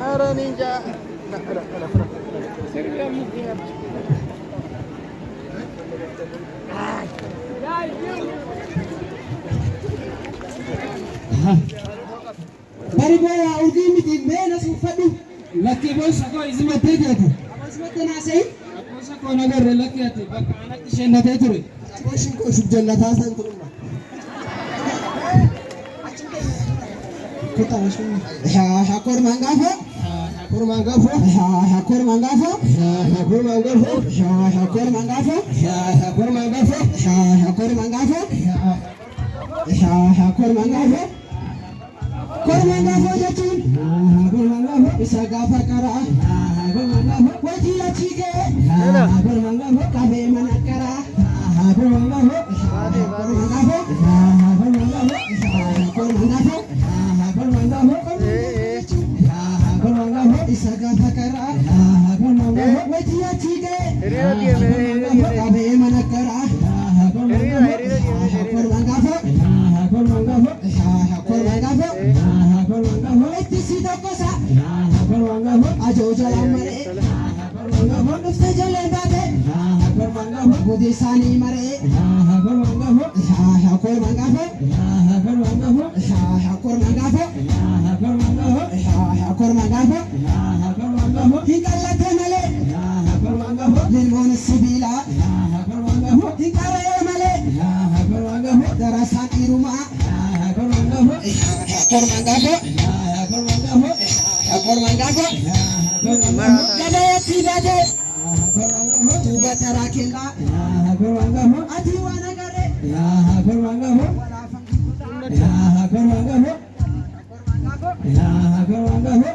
ኧረ እኔ እንጃ Bariboya udimiti mena sufadu laki bosa ko izimate gatu abasmate nasai bosa ko nagar laki ati baka anak shenate turu bosin ko sujjannata san turma kota wasun hakor mangafo hakor mangafo hakor mangafo hakor mangafo hakor mangafo hakor mangafo hakor mangafo hakor mangafo Kormangafo jatun, kormangafo isa gafa kara, kormangafo wajia chige, kormangafo kabe manakara, kormangafo, kormangafo, kormangafo, kormangafo, kormangafo isa gafa kara, kormangafo wajia chige, kormangafo kabe manakara, kormangafo, kormangafo, kormangafo. Ajo jalan mare, nufte jalan babe, budi sani mare, hakor mangafo, hakor mangafo, hakor mangafo, hingala temale, limon sibila, hingala male, darasan iruma, hakor mangafo, hakor mangafo, gada tibade, tuba tarakilla, ati wanagare, hakor mangafo, hakor mangafo, hakor mangafo,